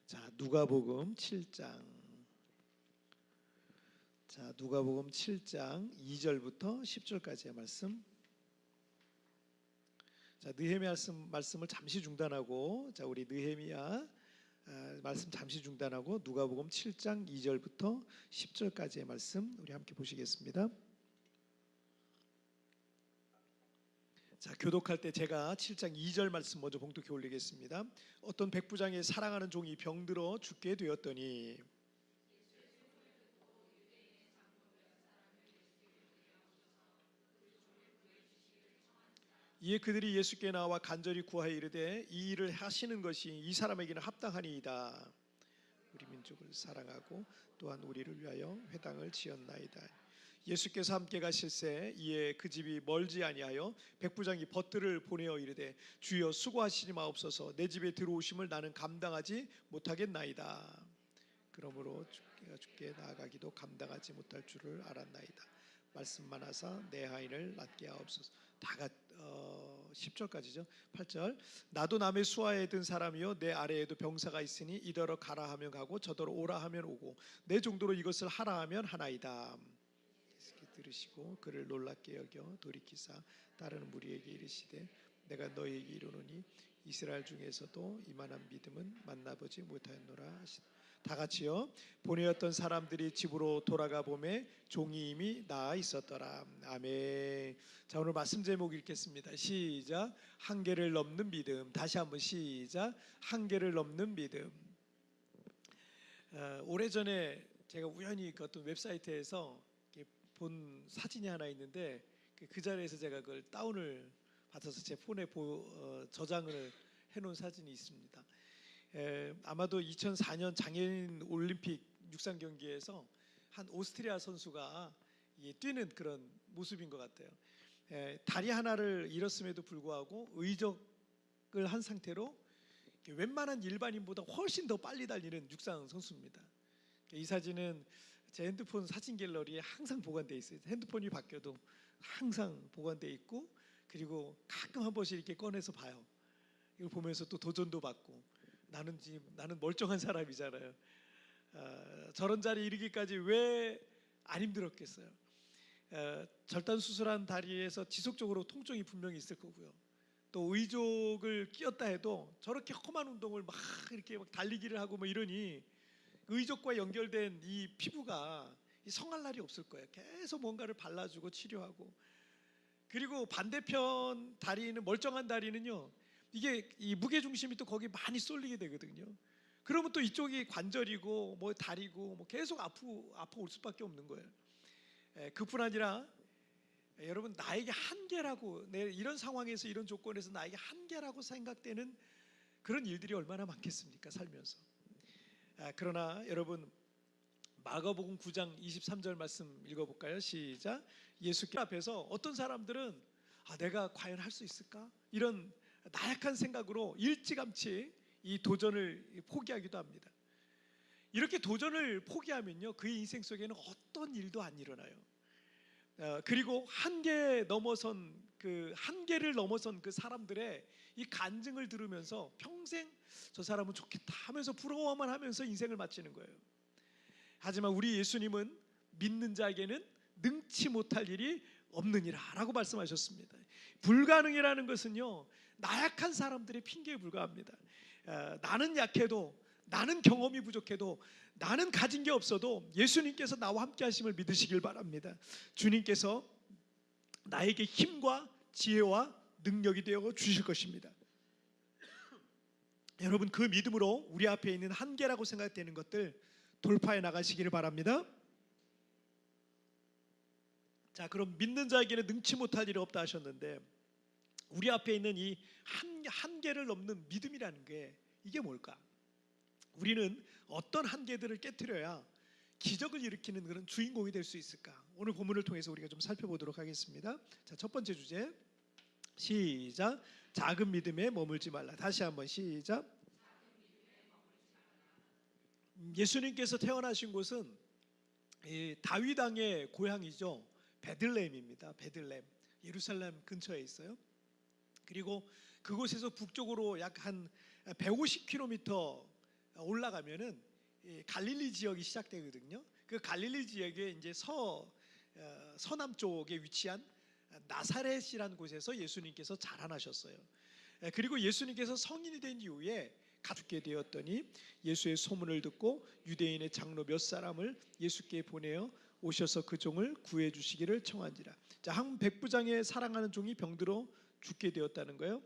자, 누가복음 7장. 자, 누가복음 7장 2절부터 10절까지의 말씀. 자, 느헤미야 말씀을 잠시 중단하고, 자, 우리 느헤미야 말씀 잠시 중단하고 누가복음 7장 2절부터 10절까지의 말씀 우리 함께 보시겠습니다. 자, 교독할 때 제가 7장 2절 말씀 먼저 봉독해 올리겠습니다. 어떤 백부장의 사랑하는 종이 병들어 죽게 되었더니 이에 그들이 예수께 나와 간절히 구하여 이르되 이 일을 하시는 것이 이 사람에게는 합당하니이다. 우리 민족을 사랑하고 또한 우리를 위하여 회당을 지었나이다. 예수께서 함께 가실새 이에 그 집이 멀지 아니하여 백부장이 벗들을 보내어 이르되 주여 수고하시니 마옵소서. 내 집에 들어오심을 나는 감당하지 못하겠나이다. 그러므로 주께 나아가기도 감당하지 못할 줄을 알았나이다. 말씀만 하사 내 하인을 낫게 하옵소서. 10절까지죠. 8절 나도 남의 수하에 든 사람이요 내 아래에도 병사가 있으니 이더러 가라 하면 가고 저더러 오라 하면 오고 내 정도로 이것을 하라 하면 하나이다. 들으시고 그를 놀랍게 여겨 돌이키사 다른 무리에게 이르시되 내가 너희에게 이르노니 이스라엘 중에서도 이만한 믿음은 만나보지 못하였노라 하시다. 다 같이요. 보내었던 사람들이 집으로 돌아가 보매 종이 이미 나아 있었더라. 아멘. 자, 오늘 말씀 제목 읽겠습니다. 시작. 한계를 넘는 믿음. 다시 한번 시작. 한계를 넘는 믿음. 오래전에 제가 우연히 그 어떤 웹사이트에서 본 사진이 하나 있는데 그 자리에서 제가 그걸 다운을 받아서 제 폰에 저장을 해놓은 사진이 있습니다. 아마도 2004년 장애인 올림픽 육상 경기에서 한 오스트리아 선수가 뛰는 그런 모습인 것 같아요. 다리 하나를 잃었음에도 불구하고 의적을 한 상태로 웬만한 일반인보다 훨씬 더 빨리 달리는 육상 선수입니다. 이 사진은 제 핸드폰 사진 갤러리에 항상 보관되어 있어요. 핸드폰이 바뀌어도 항상 보관되어 있고, 그리고 가끔 한 번씩 이렇게 꺼내서 봐요. 이걸 보면서 또 도전도 받고, 나는 멀쩡한 사람이잖아요. 저런 자리에 이르기까지 왜 안 힘들었겠어요. 절단 수술한 다리에서 지속적으로 통증이 분명히 있을 거고요. 또 의족을 끼웠다 해도 저렇게 험한 운동을 막 이렇게 막 달리기를 하고 뭐 이러니 의족과 연결된 이 피부가 성할 날이 없을 거예요. 계속 뭔가를 발라주고 치료하고, 그리고 반대편 다리는 멀쩡한 다리는요, 이게 이 무게 중심이 또 거기 많이 쏠리게 되거든요. 그러면 또 이쪽이 관절이고 뭐 다리고 뭐 계속 아파 올 수밖에 없는 거예요. 그뿐 아니라 여러분, 나에게 한계라고, 이런 상황에서 이런 조건에서 나에게 한계라고 생각되는 그런 일들이 얼마나 많겠습니까, 살면서. 그러나 여러분, 마가복음 9장 23절 말씀 읽어볼까요? 시작. 예수께 앞에서 어떤 사람들은 내가 과연 할 수 있을까? 이런 나약한 생각으로 일찌감치 이 도전을 포기하기도 합니다. 이렇게 도전을 포기하면요, 그의 인생 속에는 어떤 일도 안 일어나요. 그리고 한계를 넘어선 그 사람들의 이 간증을 들으면서 평생 저 사람은 좋겠다 하면서 부러워만 하면서 인생을 마치는 거예요. 하지만 우리 예수님은 믿는 자에게는 능치 못할 일이 없느니라 라고 말씀하셨습니다. 불가능이라는 것은요, 나약한 사람들의 핑계에 불과합니다. 나는 약해도, 나는 경험이 부족해도, 나는 가진 게 없어도 예수님께서 나와 함께 하심을 믿으시길 바랍니다. 주님께서 나에게 힘과 지혜와 능력이 되어 주실 것입니다. 여러분, 그 믿음으로 우리 앞에 있는 한계라고 생각되는 것들 돌파해 나가시기를 바랍니다. 자, 그럼 믿는 자에게는 능치 못할 일이 없다 하셨는데, 우리 앞에 있는 이 한계를 넘는 믿음이라는 게 이게 뭘까? 우리는 어떤 한계들을 깨트려야 기적을 일으키는 그런 주인공이 될 수 있을까? 오늘 본문을 통해서 우리가 좀 살펴보도록 하겠습니다. 자, 첫 번째 주제 시작. 작은 믿음에 머물지 말라. 다시 한번 시작. 예수님께서 태어나신 곳은 다윗 왕의 고향이죠. 베들레헴입니다. 베들레헴, 예루살렘 근처에 있어요. 그리고 그곳에서 북쪽으로 약 한 150km 올라가면은 갈릴리 지역이 시작되거든요. 그 갈릴리 지역에 이제 서남 쪽에 위치한 나사렛이라는 곳에서 예수님께서 자라나셨어요. 그리고 예수님께서 성인이 된 이후에 가축게 되었더니 예수의 소문을 듣고 유대인의 장로 몇 사람을 예수께 보내어 오셔서 그 종을 구해 주시기를 청한지라. 자, 한 백부장의 사랑하는 종이 병들어 죽게 되었다는 거예요.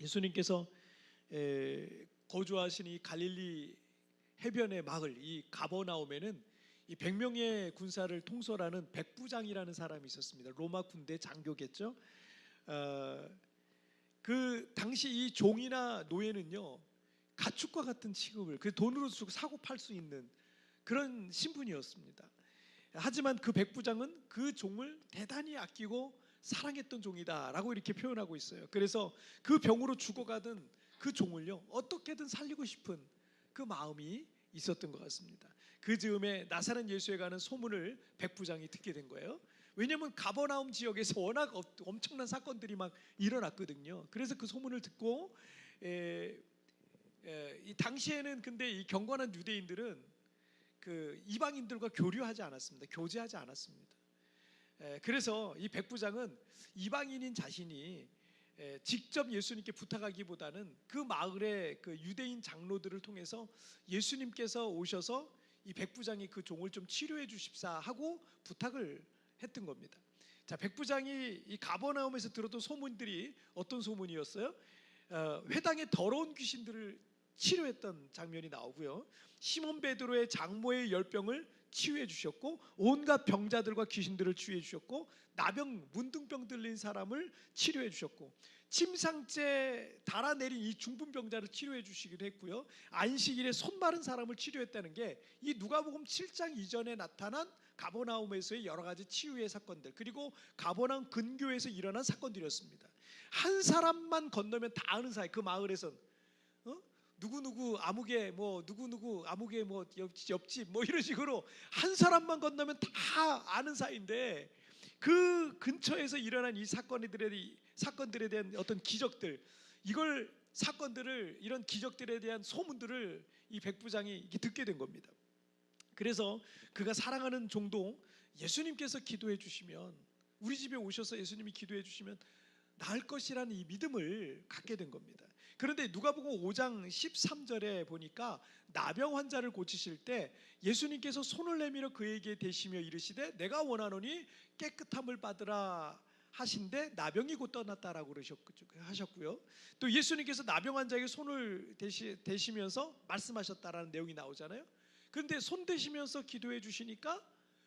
예수님께서 거주하신 이 갈릴리 해변의 마을 이 가버나움에는 이 100명의 군사를 통솔하는 백부장이라는 사람이 있었습니다. 로마 군대 장교겠죠. 그 당시 이 종이나 노예는요, 가축과 같은 취급을 그 돈으로 주고 사고 팔 수 있는 그런 신분이었습니다. 하지만 그 백부장은 그 종을 대단히 아끼고 사랑했던 종이다라고 이렇게 표현하고 있어요. 그래서 그 병으로 죽어가던 그 종을요, 어떻게든 살리고 싶은 그 마음이 있었던 것 같습니다. 그 즈음에 나사렛 예수에 가는 소문을 백부장이 듣게 된 거예요. 왜냐하면 가버나움 지역에서 워낙 엄청난 사건들이 막 일어났거든요. 그래서 그 소문을 듣고 이 당시에는 근데 이 경건한 유대인들은 그 이방인들과 교류하지 않았습니다. 교제하지 않았습니다. 그래서 이 백부장은 이방인인 자신이 직접 예수님께 부탁하기보다는 그 마을의 그 유대인 장로들을 통해서 예수님께서 오셔서 이 백부장이 그 종을 좀 치료해 주십사 하고 부탁을 했던 겁니다. 자, 백부장이 이 가버나움에서 들었던 소문들이 어떤 소문이었어요? 회당의 더러운 귀신들을 치료했던 장면이 나오고요. 시몬 베드로의 장모의 열병을 치유해 주셨고, 온갖 병자들과 귀신들을 치유해 주셨고, 나병 문둥병 들린 사람을 치료해 주셨고, 침상째 달아내린 이 중풍병자를 치료해 주시기도 했고요. 안식일에 손 마른 사람을 치료했다는 게 이 누가복음 7장 이전에 나타난 가버나움에서의 여러 가지 치유의 사건들, 그리고 가버나움 근교에서 일어난 사건들이었습니다. 한 사람만 건너면 다 아는 사이. 그 마을에선 누구누구 아무개 뭐 누구누구 아무개 뭐 옆집 뭐 이런 식으로 한 사람만 건너면 다 아는 사이인데, 그 근처에서 일어난 이 사건들에 대한 어떤 기적들, 이런 기적들에 대한 소문들을 이 백부장이 듣게 된 겁니다. 그래서 그가 사랑하는 종도 예수님께서 기도해 주시면, 우리 집에 오셔서 예수님이 기도해 주시면 나을 것이라는 이 믿음을 갖게 된 겁니다. 그런데 누가복음 5장 13절에 보니까 나병 환자를 고치실 때 예수님께서 손을 내밀어 그에게 대시며 이르시되 내가 원하노니 깨끗함을 받으라 하신데 나병이 곧 떠났다라고 하셨고요. 또 예수님께서 나병 환자에게 손을 대시면서 말씀하셨다라는 내용이 나오잖아요. 그런데 손 대시면서 기도해 주시니까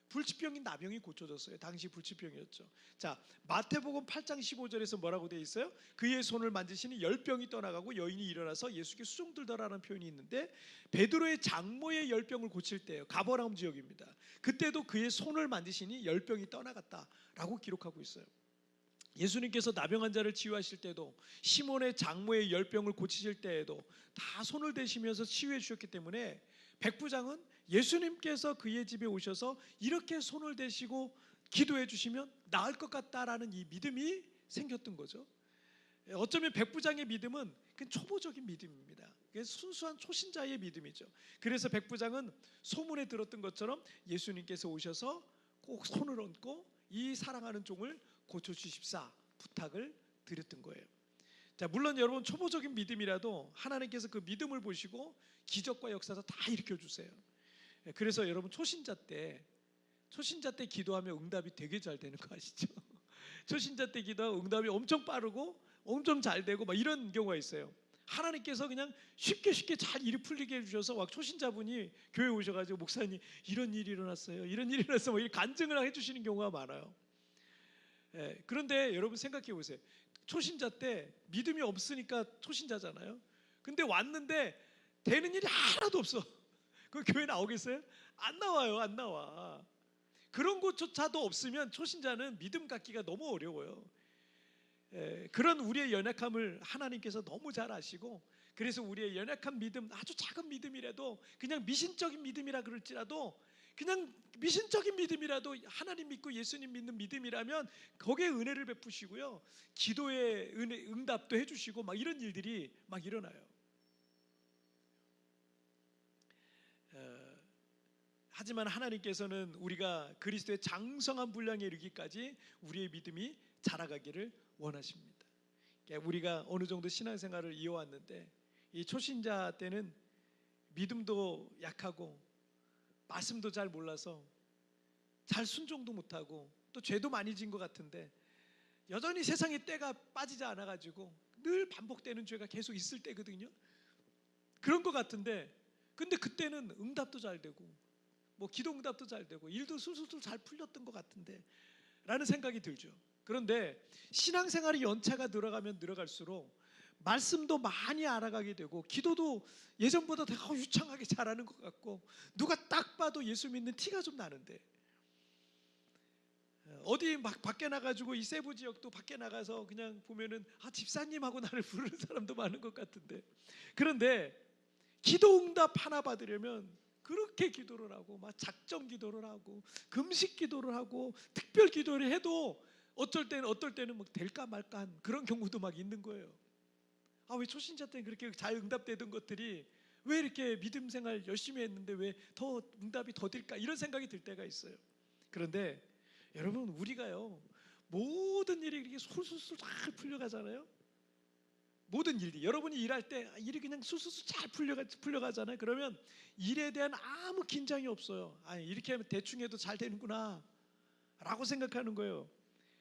불치병인 나병이 고쳐졌어요. 당시 불치병이었죠. 자, 마태복음 8장 15절에서 뭐라고 되어 있어요? 그의 손을 만지시니 열병이 떠나가고 여인이 일어나서 예수께 수종들더라는 표현이 있는데, 베드로의 장모의 열병을 고칠 때예요. 가버나움 지역입니다. 그때도 그의 손을 만지시니 열병이 떠나갔다라고 기록하고 있어요. 예수님께서 나병 환자를 치유하실 때도, 시몬의 장모의 열병을 고치실 때에도 다 손을 대시면서 치유해 주셨기 때문에 백부장은 예수님께서 그의 집에 오셔서 이렇게 손을 대시고 기도해 주시면 나을 것 같다라는 이 믿음이 생겼던 거죠. 어쩌면 백부장의 믿음은 그냥 초보적인 믿음입니다. 순수한 초신자의 믿음이죠. 그래서 백부장은 소문에 들었던 것처럼 예수님께서 오셔서 꼭 손을 얹고 이 사랑하는 종을 고쳐주십사 부탁을 드렸던 거예요. 자, 물론 여러분 초보적인 믿음이라도 하나님께서 그 믿음을 보시고 기적과 역사도 다 일으켜 주세요. 그래서 여러분 초신자 때 기도하면 응답이 되게 잘 되는 거 아시죠? 초신자 때 기도하면 응답이 엄청 빠르고 엄청 잘 되고 막 이런 경우가 있어요. 하나님께서 그냥 쉽게 잘 일이 풀리게 해주셔서 막 초신자분이 교회 오셔가지고 목사님 이런 일이 일어났어요, 이런 일이 일어났어요, 뭐 이런 간증을 해주시는 경우가 많아요. 그런데 여러분 생각해 보세요. 초신자 때 믿음이 없으니까 초신자잖아요. 근데 왔는데 되는 일이 하나도 없어. 그 교회 나오겠어요? 안 나와요. 안 나와. 그런 것조차도 없으면 초신자는 믿음 갖기가 너무 어려워요. 그런 우리의 연약함을 하나님께서 너무 잘 아시고, 그래서 우리의 연약한 믿음, 아주 작은 믿음이라도, 그냥 미신적인 믿음이라 그럴지라도, 그냥 미신적인 믿음이라도 하나님 믿고 예수님 믿는 믿음이라면 거기에 은혜를 베푸시고요, 기도의 응답도 해주시고 막 이런 일들이 막 일어나요. 하지만 하나님께서는 우리가 그리스도의 장성한 분량에 이르기까지 우리의 믿음이 자라가기를 원하십니다. 우리가 어느 정도 신앙생활을 이어왔는데 이 초신자 때는 믿음도 약하고 말씀도 잘 몰라서 잘 순종도 못하고 또 죄도 많이 진 것 같은데 여전히 세상의 때가 빠지지 않아가지고 늘 반복되는 죄가 계속 있을 때거든요. 그런 것 같은데 근데 그때는 응답도 잘 되고 뭐 기도 응답도 잘 되고 일도 술술 잘 풀렸던 것 같은데 라는 생각이 들죠. 그런데 신앙생활이 연차가 늘어가면 늘어갈수록 말씀도 많이 알아가게 되고 기도도 예전보다 더 유창하게 잘하는 것 같고 누가 딱 봐도 예수 믿는 티가 좀 나는데 어디 막 밖에 나가지고 이 세부 지역도 밖에 나가서 그냥 보면은 집사님하고 나를 부르는 사람도 많은 것 같은데 그런데 기도 응답 하나 받으려면 그렇게 기도를 하고 막 작정 기도를 하고 금식 기도를 하고 특별 기도를 해도 어떨 때는 막 될까 말까 한 그런 경우도 막 있는 거예요. 왜 초신자 때는 그렇게 잘 응답되던 것들이 왜 이렇게 믿음 생활 열심히 했는데 왜 더 응답이 더 될까 이런 생각이 들 때가 있어요. 그런데 여러분 우리가요 모든 일이 이렇게 술술술 잘 풀려가잖아요. 모든 일이 여러분이 일할 때 일이 그냥 술술술 잘 풀려가잖아요. 그러면 일에 대한 아무 긴장이 없어요. 이렇게 하면 대충 해도 잘 되는구나 라고 생각하는 거예요.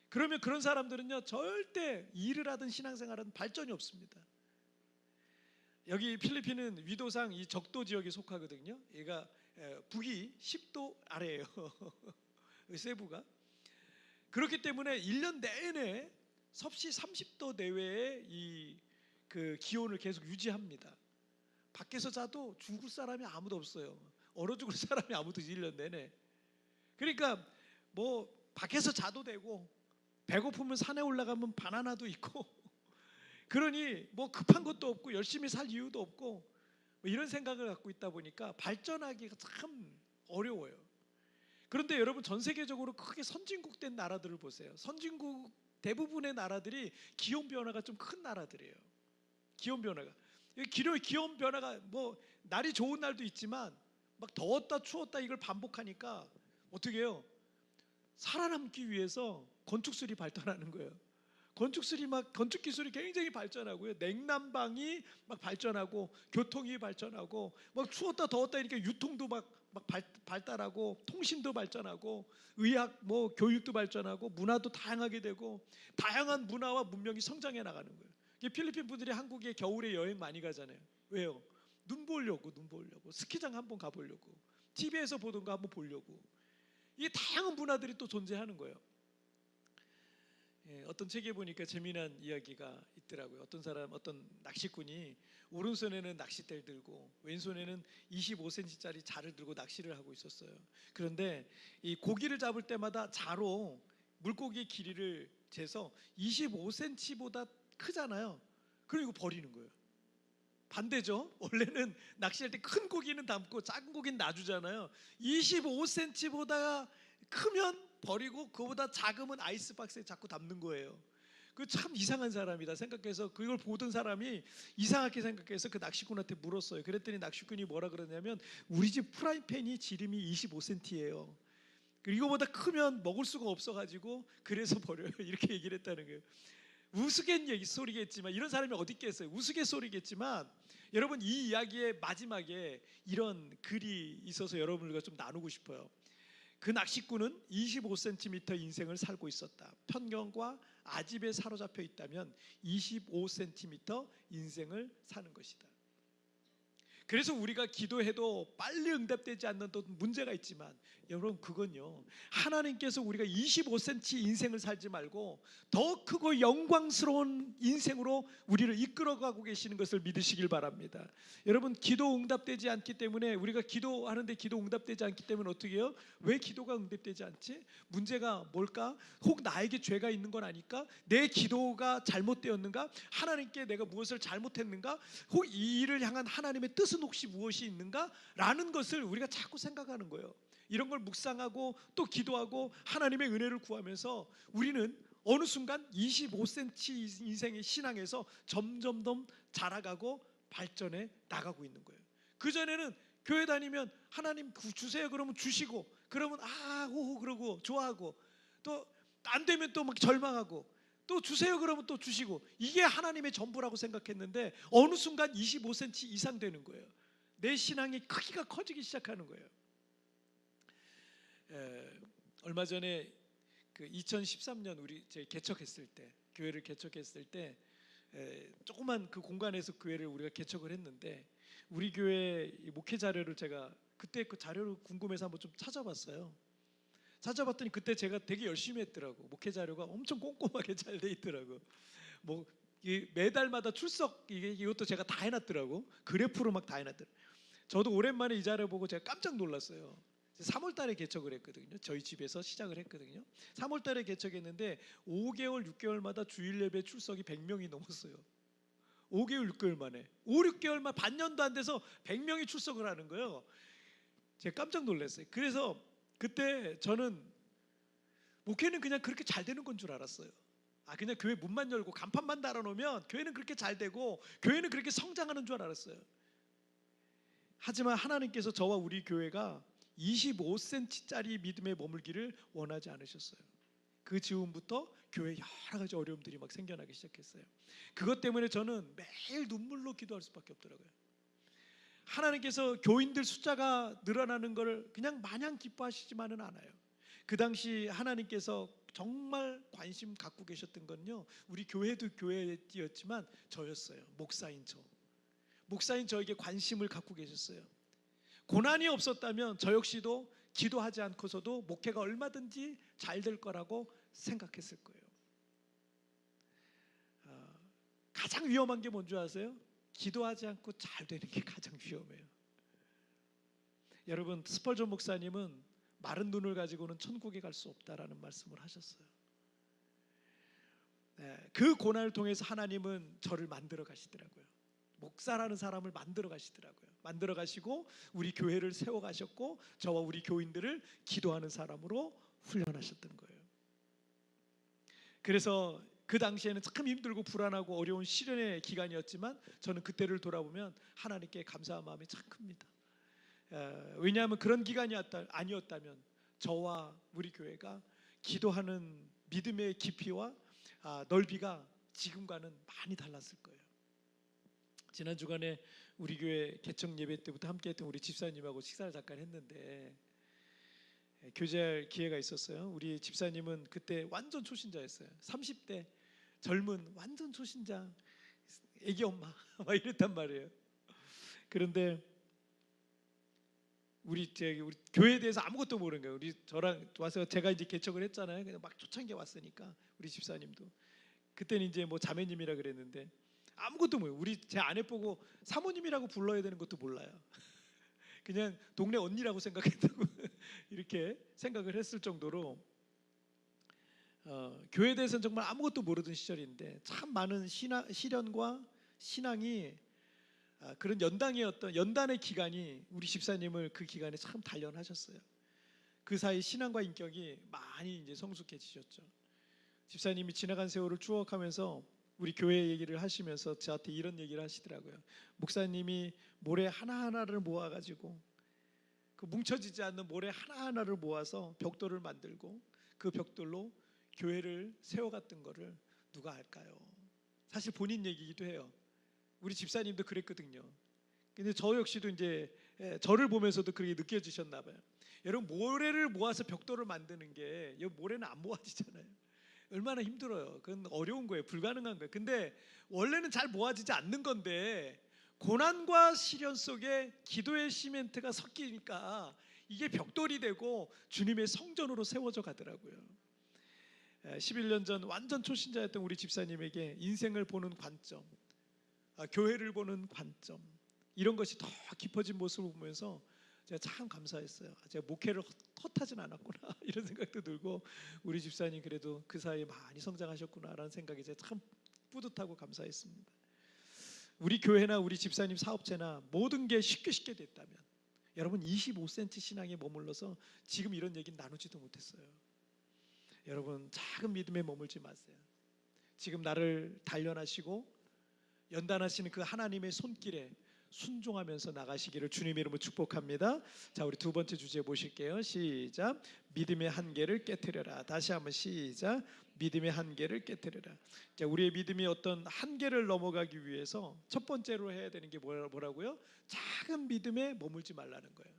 그러면 그런 사람들은요 절대 일을 하든 신앙생활은 발전이 없습니다. 여기 필리핀은 위도상 이 적도 지역에 속하거든요. 얘가 북위 10도 아래예요. 세부가. 그렇기 때문에 1년 내내 섭씨 30도 내외의 그 기온을 계속 유지합니다. 밖에서 자도 죽을 사람이 아무도 없어요. 얼어 죽을 사람이 아무도 1년 내내. 그러니까 뭐 밖에서 자도 되고 배고프면 산에 올라가면 바나나도 있고 그러니 뭐 급한 것도 없고 열심히 살 이유도 없고 뭐 이런 생각을 갖고 있다 보니까 발전하기가 참 어려워요. 그런데 여러분 전 세계적으로 크게 선진국된 나라들을 보세요. 선진국 대부분의 나라들이 기온 변화가 좀 큰 나라들이에요. 기온 변화가 기온 변화가 뭐 날이 좋은 날도 있지만 막 더웠다 추웠다 이걸 반복하니까 어떻게 해요? 살아남기 위해서 건축술이 발달하는 거예요. 건축 기술이 굉장히 발전하고요. 냉난방이 막 발전하고 교통이 발전하고 막 추웠다 더웠다 이렇게 유통도 막 발달하고 통신도 발전하고 의학 뭐 교육도 발전하고 문화도 다양하게 되고 다양한 문화와 문명이 성장해 나가는 거예요. 필리핀 분들이 한국에 겨울에 여행 많이 가잖아요. 왜요? 눈 보려고 스키장 한번 가보려고 TV에서 보던 거 한번 보려고 이 다양한 문화들이 또 존재하는 거예요. 어떤 책에 보니까 재미난 이야기가 있더라고요. 어떤 낚시꾼이 오른손에는 낚싯대를 들고 왼손에는 25cm짜리 자를 들고 낚시를 하고 있었어요. 그런데 이 고기를 잡을 때마다 자로 물고기의 길이를 재서 25cm보다 크잖아요. 그리고 버리는 거예요. 반대죠. 원래는 낚시할 때 큰 고기는 담고 작은 고기는 놔주잖아요. 25cm보다 크면 버리고 그보다 작으면 아이스박스에 자꾸 담는 거예요. 그 참 이상한 사람이다 생각해서 그걸 보던 사람이 이상하게 생각해서 그 낚시꾼한테 물었어요. 그랬더니 낚시꾼이 뭐라 그러냐면 우리 집 프라이팬이 지름이 25cm예요. 이거보다 크면 먹을 수가 없어가지고 그래서 버려요. 이렇게 얘기를 했다는 거예요. 우스갯소리겠지만 이런 사람이 어디 있겠어요. 우스갯소리겠지만 여러분 이 이야기의 마지막에 이런 글이 있어서 여러분들과 좀 나누고 싶어요. 그 낚시꾼은 25cm 인생을 살고 있었다. 편견과 아집에 사로잡혀 있다면 25cm 인생을 사는 것이다. 그래서 우리가 기도해도 빨리 응답되지 않는 또 문제가 있지만 여러분 그건요 하나님께서 우리가 25cm 인생을 살지 말고 더 크고 영광스러운 인생으로 우리를 이끌어가고 계시는 것을 믿으시길 바랍니다. 여러분 기도 응답되지 않기 때문에 우리가 기도하는데 기도 응답되지 않기 때문에 어떻게 해요? 왜 기도가 응답되지 않지? 문제가 뭘까? 혹 나에게 죄가 있는 건 아닐까? 내 기도가 잘못되었는가? 하나님께 내가 무엇을 잘못했는가? 혹 이 일을 향한 하나님의 뜻은 혹시 무엇이 있는가? 라는 것을 우리가 자꾸 생각하는 거예요. 이런 걸 묵상하고 또 기도하고 하나님의 은혜를 구하면서 우리는 어느 순간 25cm 인생의 신앙에서 점점 더 자라가고 발전해 나가고 있는 거예요. 그전에는 교회 다니면 하나님 주세요 그러면 주시고, 그러면 호호 그러고 좋아하고, 또 안 되면 또 막 절망하고, 또 주세요 그러면 또 주시고, 이게 하나님의 전부라고 생각했는데 어느 순간 25cm 이상 되는 거예요. 내 신앙의 크기가 커지기 시작하는 거예요. 얼마 전에 그 2013년 제 개척했을 때, 교회를 개척했을 때 조그만 그 공간에서 교회를 우리가 개척을 했는데, 우리 교회 목회 자료를 제가 그때 그 자료를 궁금해서 한번 좀 찾아봤어요. 찾아봤더니 그때 제가 되게 열심히 했더라고. 목회 자료가 엄청 꼼꼼하게 잘 돼 있더라고. 뭐 매달마다 출석 이것도 제가 다 해놨더라고. 그래프로 막 다 해놨더라고. 저도 오랜만에 이 자료 보고 제가 깜짝 놀랐어요. 3월 달에 개척을 했거든요. 저희 집에서 시작을 했거든요. 3월 달에 개척했는데 5개월, 6개월마다 주일 예배 출석이 100명이 넘었어요. 5개월, 6개월 만에. 5, 6개월 만 반년도 안 돼서 100명이 출석을 하는 거예요. 제가 깜짝 놀랐어요. 그래서 그때 저는 목회는 그냥 그렇게 잘 되는 건 줄 알았어요. 그냥 교회 문만 열고 간판만 달아놓으면 교회는 그렇게 잘 되고 교회는 그렇게 성장하는 줄 알았어요. 하지만 하나님께서 저와 우리 교회가 25cm짜리 믿음에 머물기를 원하지 않으셨어요. 그 즈음부터 교회에 여러 가지 어려움들이 막 생겨나기 시작했어요. 그것 때문에 저는 매일 눈물로 기도할 수밖에 없더라고요. 하나님께서 교인들 숫자가 늘어나는 걸 그냥 마냥 기뻐하시지만은 않아요. 그 당시 하나님께서 정말 관심 갖고 계셨던 건요, 우리 교회도 교회였지만 저였어요. 목사인 저에게 관심을 갖고 계셨어요. 고난이 없었다면 저 역시도 기도하지 않고서도 목회가 얼마든지 잘 될 거라고 생각했을 거예요. 가장 위험한 게 뭔지 아세요? 기도하지 않고 잘 되는 게 가장 위험해요. 여러분, 스펄전 목사님은 마른 눈을 가지고는 천국에 갈 수 없다라는 말씀을 하셨어요. 그 고난을 통해서 하나님은 저를 만들어 가시더라고요. 목사라는 사람을 만들어 가시더라고요. 만들어 가시고 우리 교회를 세워 가셨고, 저와 우리 교인들을 기도하는 사람으로 훈련하셨던 거예요. 그래서 그 당시에는 참 힘들고 불안하고 어려운 시련의 기간이었지만 저는 그때를 돌아보면 하나님께 감사한 마음이 참 큽니다. 왜냐하면 그런 기간이 아니었다면 저와 우리 교회가 기도하는 믿음의 깊이와 넓이가 지금과는 많이 달랐을 거예요. 지난 주간에 우리 교회 개척 예배 때부터 함께했던 우리 집사님하고 식사를 잠깐 했는데 교제할 기회가 있었어요. 우리 집사님은 그때 완전 초신자였어요. 30대 젊은 완전 초신자, 애기 엄마 막 이랬단 말이에요. 그런데 우리 교회에 대해서 아무것도 모르는 거예요. 저랑 와서 제가 이제 개척을 했잖아요. 그냥 막 초창기에 왔으니까 우리 집사님도 그때는 이제 뭐 자매님이라 그랬는데 아무것도 모르요. 제 아내 보고 사모님이라고 불러야 되는 것도 몰라요. 그냥 동네 언니라고 생각했다고 이렇게 생각을 했을 정도로 교회에 대해서는 정말 아무것도 모르던 시절인데 참 많은 시련과 신앙이 그런 연단의 기간이 우리 집사님을 그 기간에 참 단련하셨어요. 그 사이 신앙과 인격이 많이 이제 성숙해지셨죠. 집사님이 지나간 세월을 추억하면서 우리 교회 얘기를 하시면서 저한테 이런 얘기를 하시더라고요. 목사님이 모래 하나하나를 모아가지고 그 뭉쳐지지 않는 모래 하나하나를 모아서 벽돌을 만들고 그 벽돌로 교회를 세워갔던 거를 누가 알까요? 사실 본인 얘기이기도 해요. 우리 집사님도 그랬거든요. 근데 저 역시도 이제 저를 보면서도 그렇게 느껴지셨나 봐요. 여러분, 모래를 모아서 벽돌을 만드는 게 모래는 안 모아지잖아요. 얼마나 힘들어요. 그건 어려운 거예요. 불가능한 거예요. 근데 원래는 잘 모아지지 않는 건데 고난과 시련 속에 기도의 시멘트가 섞이니까 이게 벽돌이 되고 주님의 성전으로 세워져 가더라고요. 11년 전 완전 초신자였던 우리 집사님에게 인생을 보는 관점, 교회를 보는 관점, 이런 것이 더 깊어진 모습을 보면서 제가 참 감사했어요. 제가 목회를 헛하진 않았구나 이런 생각도 들고, 우리 집사님 그래도 그 사이에 많이 성장하셨구나라는 생각이 제가 참 뿌듯하고 감사했습니다. 우리 교회나 우리 집사님 사업체나 모든 게 쉽게 됐다면 여러분 25cm 신앙에 머물러서 지금 이런 얘기는 나누지도 못했어요. 여러분, 작은 믿음에 머물지 마세요. 지금 나를 단련하시고 연단하시는 그 하나님의 손길에 순종하면서 나가시기를 주님의 이름으로 축복합니다. 자, 우리 두 번째 주제 보실게요. 시작. 믿음의 한계를 깨트려라. 다시 한번 시작. 믿음의 한계를 깨트려라. 자, 우리의 믿음이 어떤 한계를 넘어가기 위해서 첫 번째로 해야 되는 게 뭐라고요? 작은 믿음에 머물지 말라는 거예요.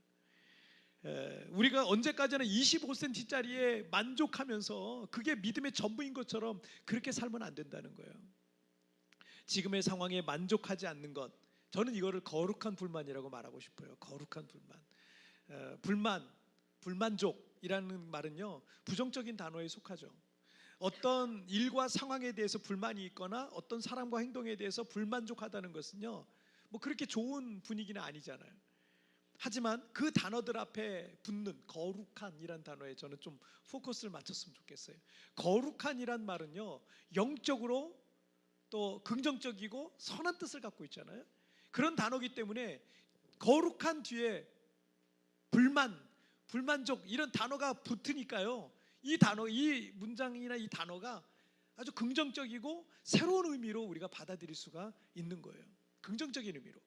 우리가 언제까지나 25cm짜리에 만족하면서 그게 믿음의 전부인 것처럼 그렇게 살면 안 된다는 거예요. 지금의 상황에 만족하지 않는 것, 저는 이거를 거룩한 불만이라고 말하고 싶어요. 거룩한 불만. 불만족이라는 말은요, 부정적인 단어에 속하죠. 어떤 일과 상황에 대해서 불만이 있거나 어떤 사람과 행동에 대해서 불만족하다는 것은요, 뭐 그렇게 좋은 분위기는 아니잖아요. 하지만 그 단어들 앞에 붙는 거룩한이란 단어에 저는 좀 포커스를 맞췄으면 좋겠어요. 거룩한이란 말은요, 영적으로 또 긍정적이고 선한 뜻을 갖고 있잖아요. 그런 단어이기 때문에 거룩한 뒤에 불만족 이런 단어가 붙으니까요, 이 문장이나 이 단어가 아주 긍정적이고 새로운 의미로 우리가 받아들일 수가 있는 거예요. 긍정적인 의미로.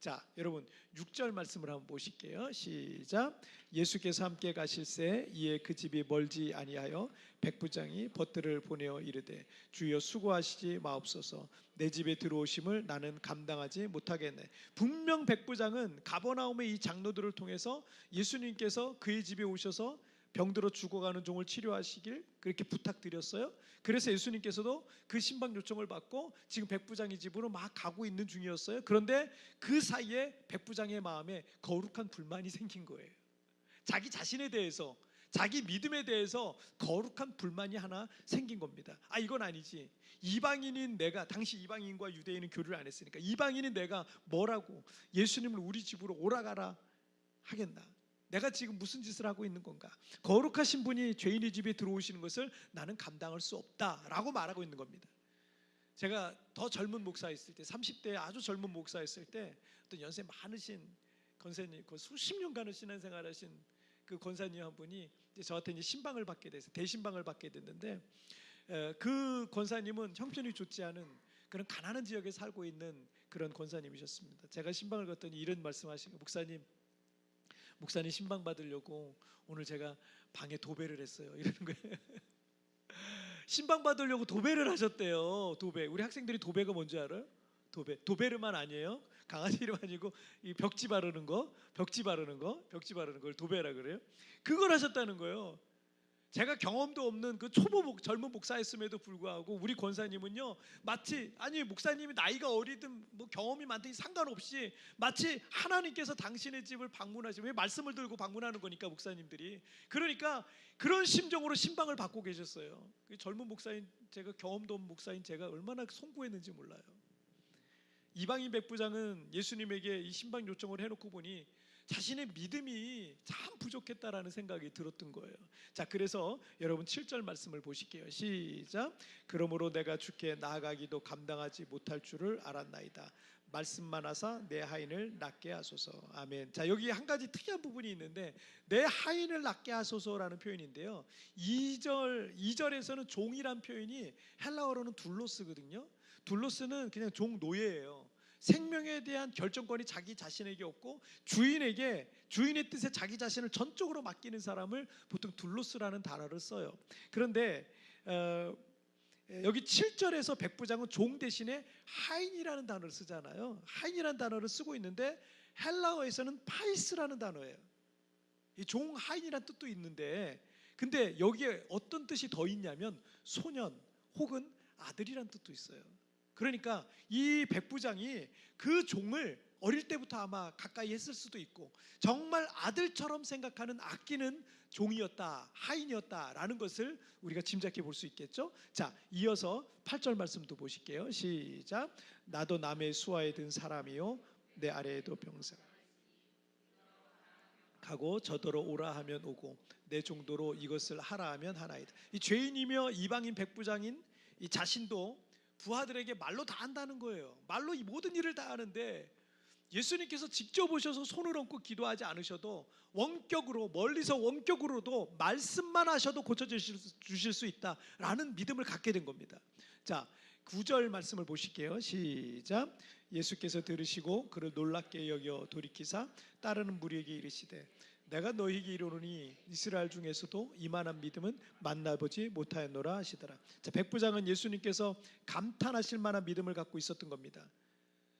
자, 여러분 6절 말씀을 한번 보실게요. 시작. 예수께서 함께 가실새 이에 그 집이 멀지 아니하여 백부장이 벗들을 보내어 이르되 주여 수고하시지 마옵소서. 내 집에 들어오심을 나는 감당하지 못하겠네. 분명 백부장은 가버나움의 이 장로들을 통해서 예수님께서 그의 집에 오셔서 병들어 죽어가는 종을 치료하시길 그렇게 부탁드렸어요. 그래서 예수님께서도 그 신방 요청을 받고 지금 백부장의 집으로 막 가고 있는 중이었어요. 그런데 그 사이에 백부장의 마음에 거룩한 불만이 생긴 거예요. 자기 자신에 대해서, 자기 믿음에 대해서 거룩한 불만이 하나 생긴 겁니다. 아, 이건 아니지. 이방인인 내가, 당시 이방인과 유대인은 교류를 안 했으니까 이방인인 내가 뭐라고 예수님을 우리 집으로 오라가라 하겠나? 내가 지금 무슨 짓을 하고 있는 건가? 거룩하신 분이 죄인의 집에 들어오시는 것을 나는 감당할 수 없다라고 말하고 있는 겁니다. 제가 더 젊은 목사였을 때, 30대 아주 젊은 목사였을 때 어떤 연세 많으신 권사님, 수십 년간을 신앙생활하신 그 권사님 한 분이 저한테 이제 신방을 받게 돼서 대신방을 받게 됐는데, 그 권사님은 형편이 좋지 않은 그런 가난한 지역에 살고 있는 그런 권사님이셨습니다. 제가 신방을 갔더니 이런 말씀하시는 거예요. 목사님 신방 받으려고 오늘 제가 방에 도배를 했어요. 이러는 거예요. 신방 받으려고 도배를 하셨대요. 도배. 우리 학생들이 도배가 뭔지 알아요? 도베르만 아니에요? 강아지 이름 아니고 이 벽지 바르는 걸 도배라 그래요. 그걸 하셨다는 거예요. 제가 경험도 없는 그 젊은 목사였음에도 불구하고 우리 권사님은요, 마치, 아니 목사님이 나이가 어리든 뭐 경험이 많든 상관없이 마치 하나님께서 당신의 집을 방문하시면, 왜 말씀을 들고 방문하는 거니까 목사님들이, 그러니까 그런 심정으로 신방을 받고 계셨어요. 그 젊은 목사인 제가, 경험도 없는 목사인 제가 얼마나 송구했는지 몰라요. 이방인 백부장은 예수님에게 이 신방 요청을 해놓고 보니 자신의 믿음이 참 부족했다라는 생각이 들었던 거예요. 자, 그래서 여러분 7절 말씀을 보실게요. 시작. 그러므로 내가 주께 나아가기도 감당하지 못할 줄을 알았나이다. 말씀만 하사 내 하인을 낫게 하소서. 아멘. 자, 여기 한 가지 특이한 부분이 있는데, 내 하인을 낫게 하소서라는 표현인데요, 2절에서는 종이란 표현이 헬라어로는 둘로스거든요. 둘로스는 그냥 종 노예예요. 생명에 대한 결정권이 자기 자신에게 없고 주인의 뜻에 자기 자신을 전적으로 맡기는 사람을 보통 둘로스라는 단어를 써요. 그런데 여기 7절에서 백부장은 종 대신에 하인이라는 단어를 쓰잖아요. 하인이라는 단어를 쓰고 있는데 헬라어에서는 파이스라는 단어예요. 이 종 하인이라는 뜻도 있는데, 근데 여기에 어떤 뜻이 더 있냐면 소년 혹은 아들이라는 뜻도 있어요. 그러니까 이 백부장이 그 종을 어릴 때부터 아마 가까이 했을 수도 있고 정말 아들처럼 생각하는 아끼는 종이었다, 하인이었다라는 것을 우리가 짐작해 볼 수 있겠죠. 자, 이어서 8절 말씀도 보실게요. 시작. 나도 남의 수하에 든 사람이요 내 아래에도 병사 가고 저더러 오라 하면 오고 내 정도로 이것을 하라 하면 하나이다. 이 죄인이며 이방인 백부장인 이 자신도 부하들에게 말로 다 한다는 거예요. 말로 이 모든 일을 다 하는데 예수님께서 직접 오셔서 손을 얹고 기도하지 않으셔도 원격으로, 멀리서 원격으로도 말씀만 하셔도 고쳐주실 수 있다라는 믿음을 갖게 된 겁니다. 자, 9절 말씀을 보실게요. 시작. 예수께서 들으시고 그를 놀랍게 여겨 돌이키사 따르는 무리에게 이르시되 내가 너희에게 이르노니 이스라엘 중에서도 이만한 믿음은 만나보지 못하였노라 하시더라. 자, 백부장은 예수님께서 감탄하실 만한 믿음을 갖고 있었던 겁니다.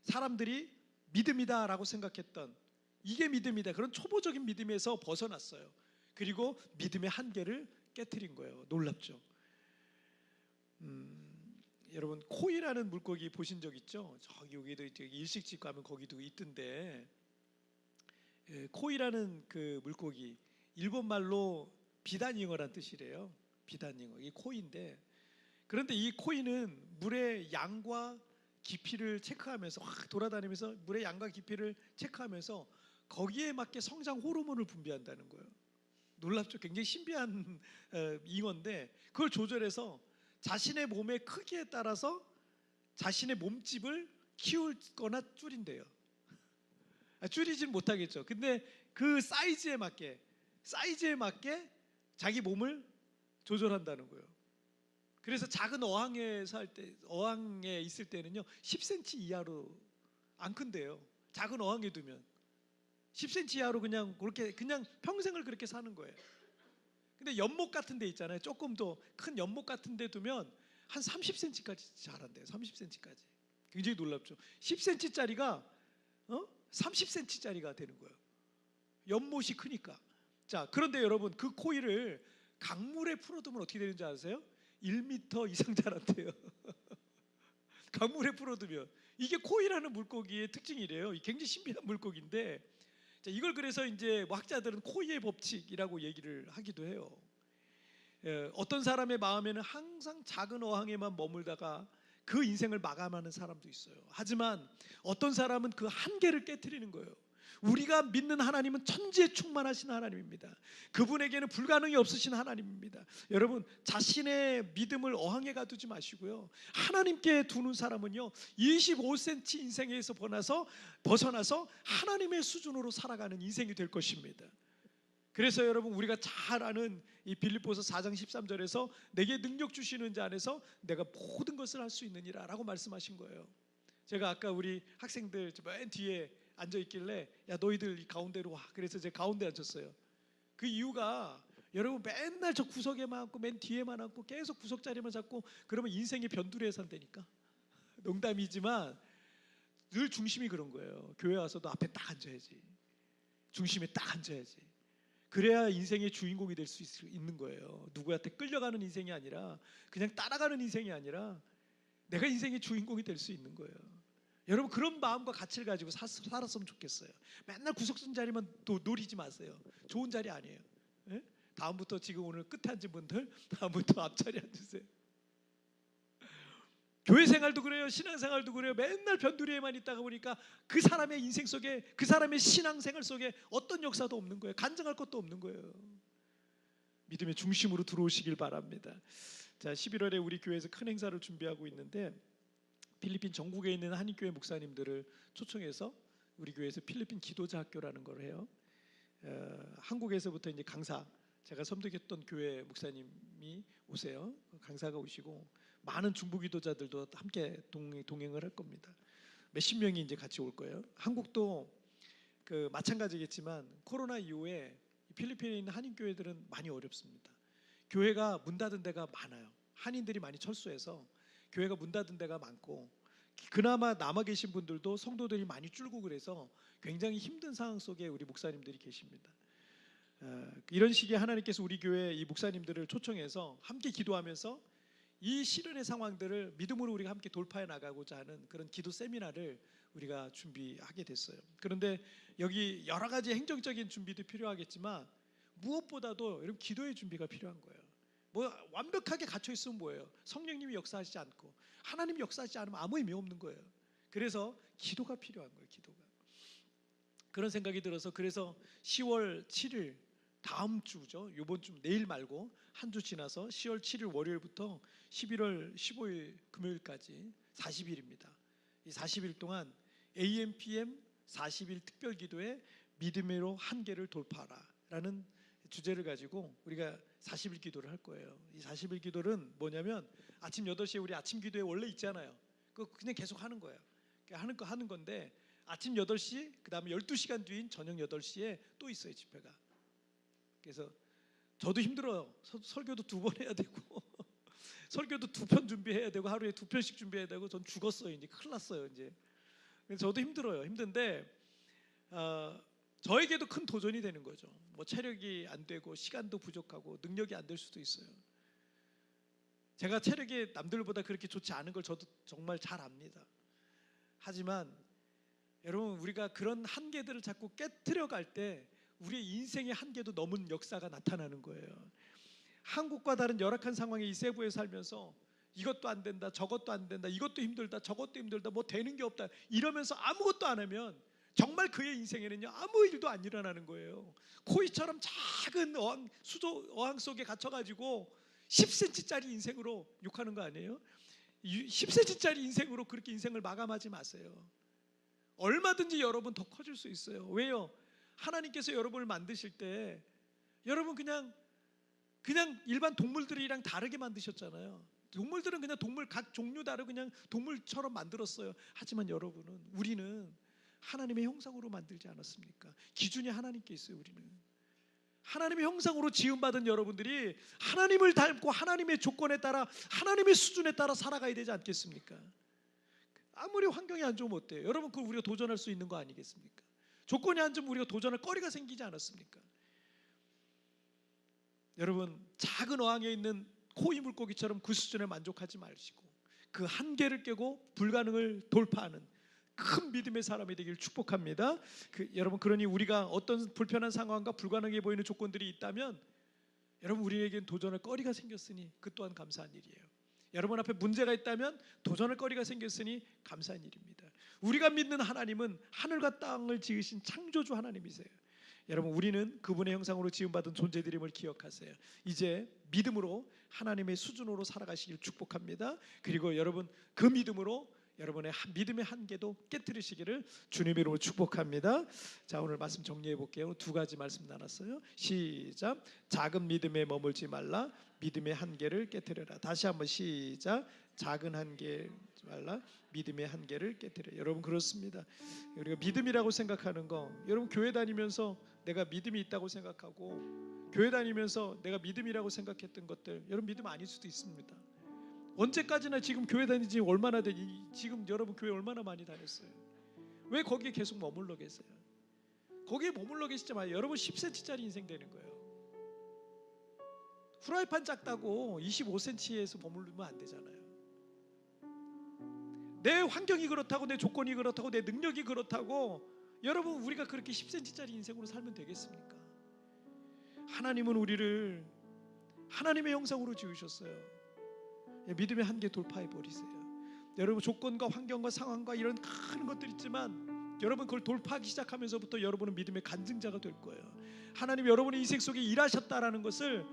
사람들이 믿음이다라고 생각했던 이게 믿음이다 그런 초보적인 믿음에서 벗어났어요. 그리고 믿음의 한계를 깨트린 거예요. 놀랍죠. 여러분 코이라는 물고기 보신 적 있죠? 저기 여기도 일식집 가면 거기도 있던데, 코이라는 그 물고기 일본 말로 비단잉어란 뜻이래요. 비단잉어 이 코이인데, 그런데 이 코이는 물의 양과 깊이를 체크하면서 확 돌아다니면서 물의 양과 깊이를 체크하면서 거기에 맞게 성장 호르몬을 분비한다는 거예요. 놀랍죠? 굉장히 신비한 잉어인데 그걸 조절해서 자신의 몸의 크기에 따라서 자신의 몸집을 키우거나 줄인대요. 줄이진 못하겠죠. 근데 그 사이즈에 맞게 자기 몸을 조절한다는 거예요. 그래서 작은 어항에 있을 때는요 10cm 이하로 안 큰대요. 작은 어항에 두면 10cm 이하로 그냥 평생을 그렇게 사는 거예요. 근데 연못 같은 데 있잖아요. 조금 더 큰 연못 같은 데 두면 한 30cm까지 자란대요. 30cm까지. 굉장히 놀랍죠. 10cm짜리가 30cm짜리가 되는 거예요. 연못이 크니까. 자, 그런데 여러분 그 코이를 강물에 풀어두면 어떻게 되는지 아세요? 1m 이상 자란대요. 강물에 풀어두면. 이게 코이라는 물고기의 특징이래요. 굉장히 신비한 물고기인데, 자, 이걸 그래서 이제 학자들은 코이의 법칙이라고 얘기를 하기도 해요. 어떤 사람의 마음에는 항상 작은 어항에만 머물다가 그 인생을 마감하는 사람도 있어요. 하지만 어떤 사람은 그 한계를 깨트리는 거예요. 우리가 믿는 하나님은 천지에 충만하신 하나님입니다. 그분에게는 불가능이 없으신 하나님입니다. 여러분 자신의 믿음을 어항에 가두지 마시고요, 하나님께 두는 사람은요 25cm 인생에서 벗어나서 하나님의 수준으로 살아가는 인생이 될 것입니다. 그래서 여러분 우리가 잘 아는 이 빌립보서 4장 13절에서 내게 능력 주시는 자 안에서 내가 모든 것을 할 수 있느니라 라고 말씀하신 거예요. 제가 아까 우리 학생들 맨 뒤에 앉아 있길래 야 너희들 이 가운데로 와, 그래서 제가 가운데 앉았어요. 그 이유가 여러분 맨날 저 구석에만 앉고 맨 뒤에만 앉고 계속 구석 자리만 잡고 그러면 인생이 변두리에 산다니까. 농담이지만 늘 중심이 그런 거예요. 교회 와서도 앞에 딱 앉아야지, 중심에 딱 앉아야지. 그래야 인생의 주인공이 될 수 있는 거예요. 누구한테 끌려가는 인생이 아니라, 그냥 따라가는 인생이 아니라 내가 인생의 주인공이 될 수 있는 거예요. 여러분 그런 마음과 가치를 가지고 살았으면 좋겠어요. 맨날 구석진 자리만 노리지 마세요. 좋은 자리 아니에요. 예? 다음부터 지금 오늘 끝에 앉은 분들 다음부터 앞자리 앉으세요. 교회 생활도 그래요. 신앙생활도 그래요. 맨날 변두리에만 있다가 보니까 그 사람의 인생 속에, 그 사람의 신앙생활 속에 어떤 역사도 없는 거예요. 간증할 것도 없는 거예요. 믿음의 중심으로 들어오시길 바랍니다. 자, 11월에 우리 교회에서 큰 행사를 준비하고 있는데 필리핀 전국에 있는 한인교회 목사님들을 초청해서 우리 교회에서 필리핀 기도자 학교라는 걸 해요. 한국에서부터 이제 강사, 제가 섬기했던 교회 목사님이 오세요. 강사가 오시고 많은 중보 기도자들도 함께 동행을 할 겁니다. 몇십 명이 이제 같이 올 거예요. 한국도 그 마찬가지겠지만 코로나 이후에 필리핀에 있는 한인 교회들은 많이 어렵습니다. 교회가 문 닫은 데가 많아요. 한인들이 많이 철수해서 교회가 문 닫은 데가 많고, 그나마 남아 계신 분들도 성도들이 많이 줄고 그래서 굉장히 힘든 상황 속에 우리 목사님들이 계십니다. 이런 시기에 하나님께서 우리 교회 이 목사님들을 초청해서 함께 기도하면서 이 시련의 상황들을 믿음으로 우리가 함께 돌파해 나가고자 하는 그런 기도 세미나를 우리가 준비하게 됐어요. 그런데 여기 여러 가지 행정적인 준비도 필요하겠지만 무엇보다도 여러분 기도의 준비가 필요한 거예요. 뭐 완벽하게 갇혀 있으면 뭐예요? 성령님이 역사하시지 않고 하나님이 역사하지 않으면 아무 의미 없는 거예요. 그래서 기도가 필요한 거예요. 기도가. 그런 생각이 들어서 그래서 10월 7일 다음 주죠. 이번 주 내일 말고 한 주 지나서 10월 7일 월요일부터 11월 15일 금요일까지 40일입니다. 이 40일 동안 AM, PM 40일 특별 기도에 믿음으로 한계를 돌파하라라는 주제를 가지고 우리가 40일 기도를 할 거예요. 이 40일 기도는 뭐냐면 아침 8시에 우리 아침 기도회 원래 있잖아요. 그거 그냥 계속 하는 거예요. 하는 건데 아침 8시 그다음에 12시간 뒤인 저녁 8시에 또 있어요 집회가. 그래서 저도 힘들어요. 설교도 2번 해야 되고 설교도 2편 준비해야 되고 하루에 2편씩 준비해야 되고 전 죽었어요. 이제 큰일 났어요. 이제 그래서 저도 힘들어요. 힘든데 저에게도 큰 도전이 되는 거죠. 뭐 체력이 안 되고 시간도 부족하고 능력이 안 될 수도 있어요. 제가 체력이 남들보다 그렇게 좋지 않은 걸 저도 정말 잘 압니다. 하지만 여러분 우리가 그런 한계들을 자꾸 깨트려 갈 때 우리의 인생의 한계도 넘은 역사가 나타나는 거예요. 한국과 다른 열악한 상황의 이 세부에 살면서 이것도 안 된다 저것도 안 된다 이것도 힘들다 저것도 힘들다 뭐 되는 게 없다 이러면서 아무것도 안 하면 정말 그의 인생에는요 아무 일도 안 일어나는 거예요. 코이처럼 작은 어항 속에 갇혀가지고 10cm짜리 인생으로 욕하는 거 아니에요? 10cm짜리 인생으로 그렇게 인생을 마감하지 마세요. 얼마든지 여러분 더 커질 수 있어요. 왜요? 하나님께서 여러분을 만드실 때 여러분 그냥 일반 동물들이랑 다르게 만드셨잖아요. 동물들은 그냥 동물 각 종류 다르고 그냥 동물처럼 만들었어요. 하지만 우리는 하나님의 형상으로 만들지 않았습니까? 기준이 하나님께 있어요. 우리는 하나님의 형상으로 지음받은 여러분들이 하나님을 닮고 하나님의 조건에 따라 하나님의 수준에 따라 살아가야 되지 않겠습니까? 아무리 환경이 안 좋으면 어때요? 여러분 그걸 우리가 도전할 수 있는 거 아니겠습니까? 조건이 안 좋으면 우리가 도전할 거리가 생기지 않았습니까? 여러분 작은 어항에 있는 코이 물고기처럼 그 수준에 만족하지 마시고 그 한계를 깨고 불가능을 돌파하는 큰 믿음의 사람이 되길 축복합니다. 여러분 그러니 우리가 어떤 불편한 상황과 불가능해 보이는 조건들이 있다면 여러분 우리에겐 도전할 거리가 생겼으니 그 또한 감사한 일이에요. 여러분 앞에 문제가 있다면 도전할 거리가 생겼으니 감사한 일입니다. 우리가 믿는 하나님은 하늘과 땅을 지으신 창조주 하나님이세요. 여러분 우리는 그분의 형상으로 지음받은 존재들임을 기억하세요. 이제 믿음으로 하나님의 수준으로 살아가시길 축복합니다. 그리고 여러분 그 믿음으로 여러분의 믿음의 한계도 깨트리시기를 주님의 이름으로 축복합니다. 자 오늘 말씀 정리해 볼게요. 2가지 말씀 나눴어요. 시작. 작은 믿음에 머물지 말라. 믿음의 한계를 깨트려라. 다시 한번 시작. 작은 한계 말라. 믿음의 한계를 깨트려. 여러분 그렇습니다. 우리가 믿음이라고 생각하는 거 여러분 교회 다니면서 내가 믿음이 있다고 생각하고 교회 다니면서 내가 믿음이라고 생각했던 것들 여러분 믿음 아닐 수도 있습니다. 언제까지나 지금 교회 다닌 지 얼마나 되니 지금 여러분 교회 얼마나 많이 다녔어요. 왜 거기에 계속 머물러 계세요? 거기에 머물러 계시지 마요. 여러분 10cm짜리 인생 되는 거예요. 후라이팬 작다고 25cm에서 머무르면 안 되잖아요. 내 환경이 그렇다고 내 조건이 그렇다고 내 능력이 그렇다고 여러분 우리가 그렇게 10cm짜리 인생으로 살면 되겠습니까? 하나님은 우리를 하나님의 형상으로 지으셨어요. 믿음의 한계 돌파해 버리세요. 여러분 조건과 환경과 상황과 이런 큰 것들 있지만 여러분 그걸 돌파하기 시작하면서부터 여러분은 믿음의 간증자가 될 거예요. 하나님 여러분의 인생 속에 일하셨다라는 것을